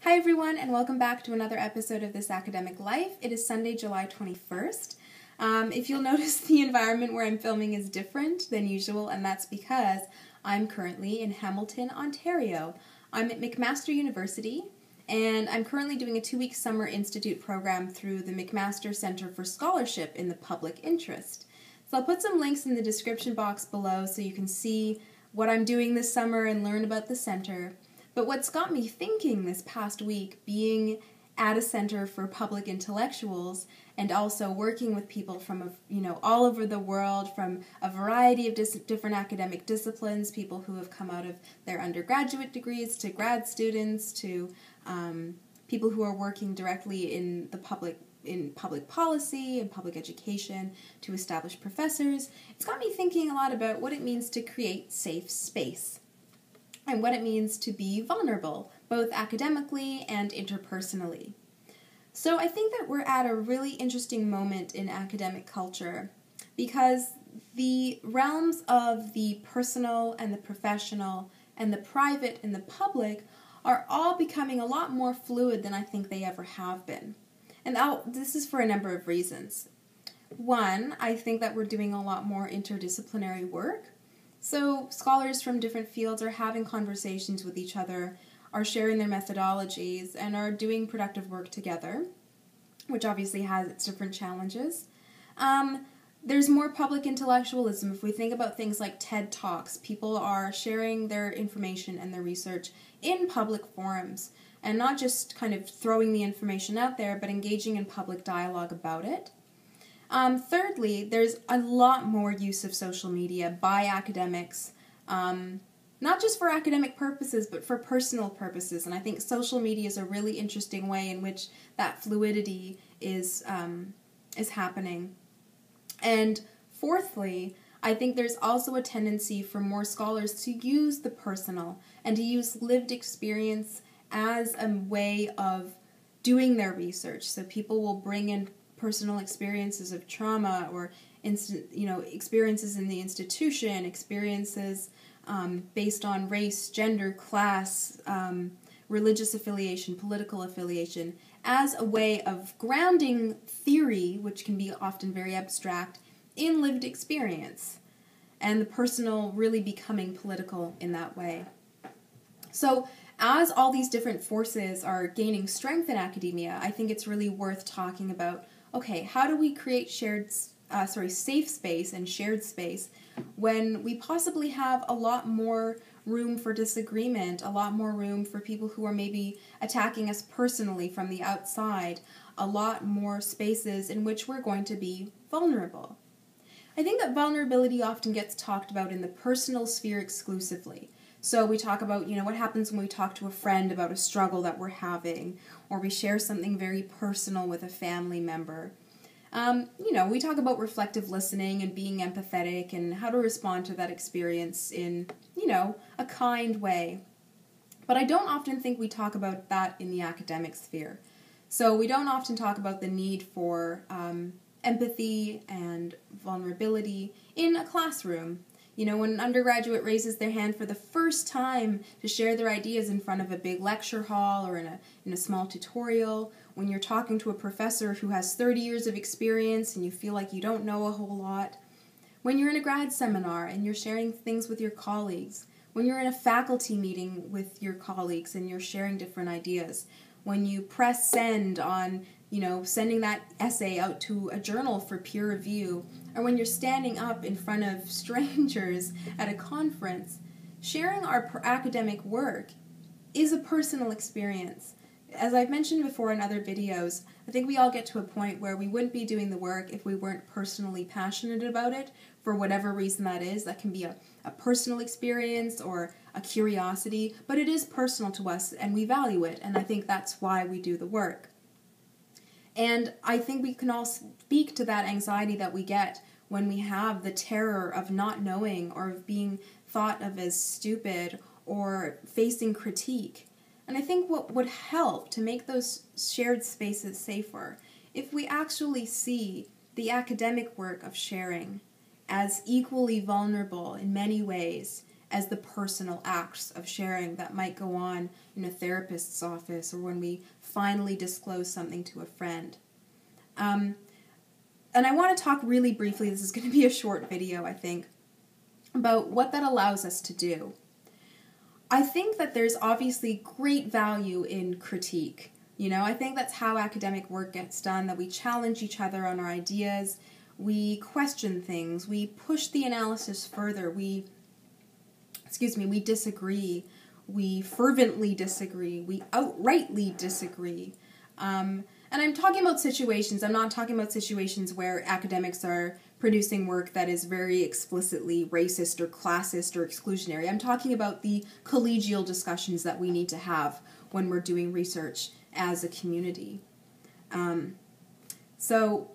Hi everyone, and welcome back to another episode of This Academic Life. It is Sunday, July 21st. If you'll notice, the environment where I'm filming is different than usual, and that's because I'm currently in Hamilton, Ontario. I'm at McMaster University, and I'm currently doing a 2-week summer institute program through the McMaster Center for Scholarship in the Public Interest. So I'll put some links in the description box below so you can see what I'm doing this summer and learn about the center. But what's got me thinking this past week, being at a center for public intellectuals and also working with people from all over the world, from a variety of different academic disciplines, people who have come out of their undergraduate degrees to grad students to people who are working directly in public policy and public education, to established professors. It's got me thinking a lot about what it means to create safe space and what it means to be vulnerable, both academically and interpersonally. So I think that we're at a really interesting moment in academic culture because the realms of the personal and the professional and the private and the public are all becoming a lot more fluid than I think they ever have been. And this is for a number of reasons. One, I think that we're doing a lot more interdisciplinary work. So scholars from different fields are having conversations with each other, are sharing their methodologies, and are doing productive work together, which obviously has its different challenges. There's more public intellectualism. If we think about things like TED Talks, people are sharing their information and their research in public forums, and not just kind of throwing the information out there, but engaging in public dialogue about it. Thirdly, there's a lot more use of social media by academics, not just for academic purposes, but for personal purposes. And I think social media is a really interesting way in which that fluidity is happening. And fourthly, I think there's also a tendency for more scholars to use the personal and to use lived experience as a way of doing their research. So people will bring in personal experiences of trauma or experiences in the institution, experiences based on race, gender, class, religious affiliation, political affiliation, as a way of grounding theory, which can be often very abstract, in lived experience, and the personal really becoming political in that way. So as all these different forces are gaining strength in academia, I think it's really worth talking about, okay, how do we create safe space and shared space when we possibly have a lot more room for disagreement, a lot more room for people who are maybe attacking us personally from the outside, a lot more spaces in which we're going to be vulnerable. I think that vulnerability often gets talked about in the personal sphere exclusively. So we talk about, what happens when we talk to a friend about a struggle that we're having, or we share something very personal with a family member. We talk about reflective listening and being empathetic and how to respond to that experience in, a kind way. But I don't often think we talk about that in the academic sphere. So we don't often talk about the need for empathy and vulnerability in a classroom. When an undergraduate raises their hand for the first time to share their ideas in front of a big lecture hall or in a small tutorial, when you're talking to a professor who has 30 years of experience and you feel like you don't know a whole lot, when you're in a grad seminar and you're sharing things with your colleagues, when you're in a faculty meeting with your colleagues and you're sharing different ideas, when you press send on sending that essay out to a journal for peer review, or when you're standing up in front of strangers at a conference, sharing our academic work is a personal experience. As I've mentioned before in other videos, I think we all get to a point where we wouldn't be doing the work if we weren't personally passionate about it, for whatever reason that is. That can be a personal experience or a curiosity, but it is personal to us and we value it, and I think that's why we do the work. And I think we can all speak to that anxiety that we get when we have the terror of not knowing or of being thought of as stupid or facing critique. And I think what would help to make those shared spaces safer, if we actually see the academic work of sharing as equally vulnerable in many ways as the personal acts of sharing that might go on in a therapist's office or when we finally disclose something to a friend. And I want to talk really briefly, this is going to be a short video, I think, about what that allows us to do. I think that there's obviously great value in critique. I think that's how academic work gets done, that we challenge each other on our ideas, we question things, we push the analysis further, we disagree, we fervently disagree, we outrightly disagree. And I'm talking about situations, I'm not talking about situations where academics are producing work that is very explicitly racist or classist or exclusionary. I'm talking about the collegial discussions that we need to have when we're doing research as a community. So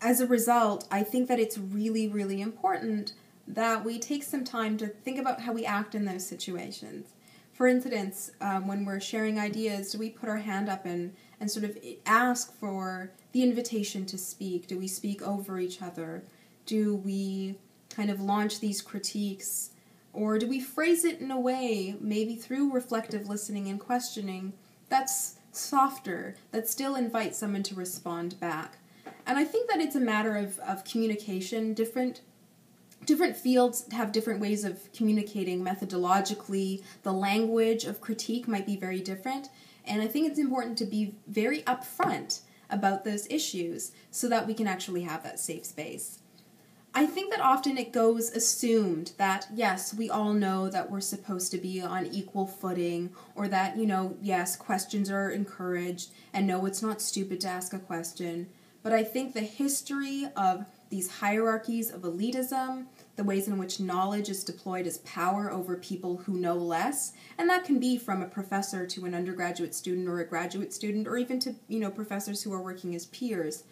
as a result, I think that it's really, really important that we take some time to think about how we act in those situations. For instance, when we're sharing ideas, do we put our hand up and sort of ask for the invitation to speak? Do we speak over each other? Do we kind of launch these critiques? Or do we phrase it in a way, maybe through reflective listening and questioning, that's softer, that still invites someone to respond back? And I think that it's a matter of communication. Different fields have different ways of communicating methodologically. The language of critique might be very different. And I think it's important to be very upfront about those issues so that we can actually have that safe space. I think that often it goes assumed that, yes, we all know that we're supposed to be on equal footing, or that, yes, questions are encouraged, and no, it's not stupid to ask a question. But I think the history of these hierarchies of elitism, the ways in which knowledge is deployed as power over people who know less, and that can be from a professor to an undergraduate student or a graduate student, or even to, professors who are working as peers,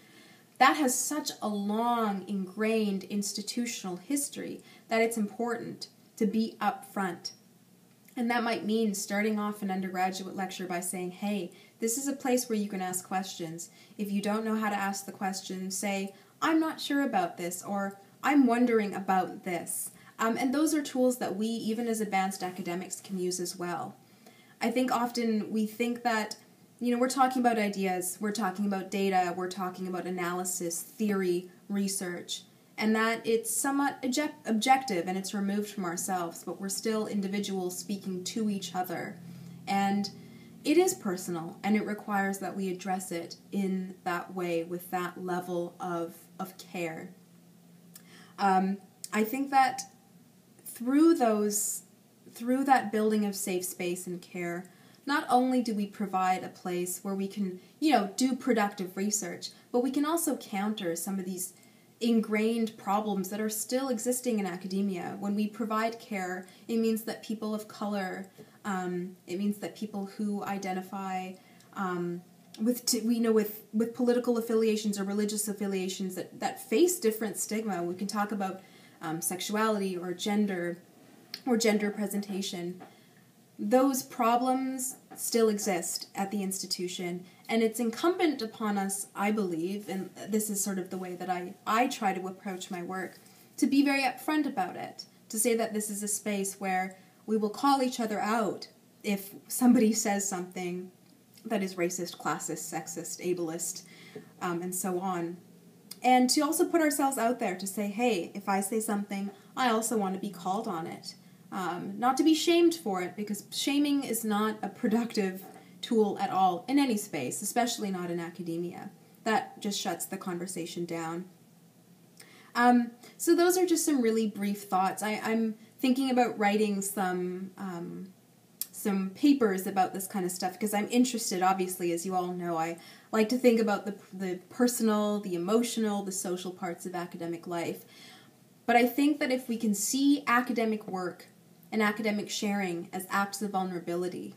that has such a long, ingrained institutional history that it's important to be upfront. And that might mean starting off an undergraduate lecture by saying, hey, this is a place where you can ask questions. If you don't know how to ask the question, say, I'm not sure about this, or I'm wondering about this. And those are tools that we, even as advanced academics, can use as well. I think often we think that, we're talking about ideas, we're talking about data, we're talking about analysis, theory, research, and that it's somewhat objective and it's removed from ourselves, but we're still individuals speaking to each other. And it is personal, and it requires that we address it in that way with that level of care. I think that through that building of safe space and care, not only do we provide a place where we can, do productive research, but we can also counter some of these ingrained problems that are still existing in academia. When we provide care, it means that people of color, it means that people who identify with political affiliations or religious affiliations that face different stigma. We can talk about sexuality or gender presentation. Those problems still exist at the institution, and it's incumbent upon us, I believe, and this is sort of the way that I try to approach my work, to be very upfront about it, to say that this is a space where we will call each other out if somebody says something that is racist, classist, sexist, ableist, and so on. And to also put ourselves out there to say, hey, if I say something, I also want to be called on it. Not to be shamed for it, because shaming is not a productive tool at all in any space, especially not in academia. That just shuts the conversation down. So those are just some really brief thoughts. I'm thinking about writing some papers about this kind of stuff because I'm interested, obviously, as you all know. I like to think about the personal, the emotional, the social parts of academic life. But I think that if we can see academic work and academic sharing as acts of vulnerability,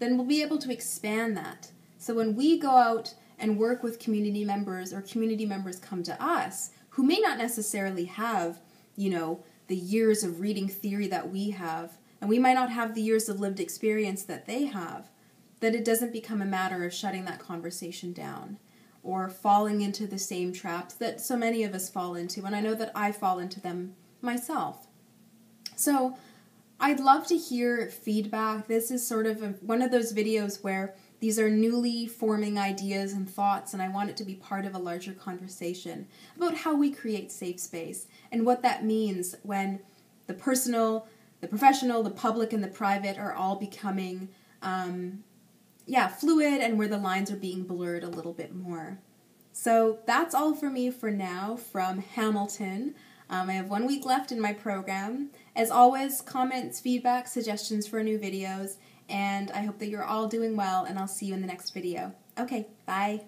then we'll be able to expand that. So when we go out and work with community members, or community members come to us, who may not necessarily have, the years of reading theory that we have, and we might not have the years of lived experience that they have, that it doesn't become a matter of shutting that conversation down or falling into the same traps that so many of us fall into, and I know that I fall into them myself. So I'd love to hear feedback. This is sort of one of those videos where these are newly forming ideas and thoughts, and I want it to be part of a larger conversation about how we create safe space and what that means when the personal, the professional, the public, and the private are all becoming fluid, and where the lines are being blurred a little bit more. So that's all for me for now from Hamilton. I have 1 week left in my program. As always, comments, feedback, suggestions for new videos, and I hope that you're all doing well, and I'll see you in the next video. Okay, bye.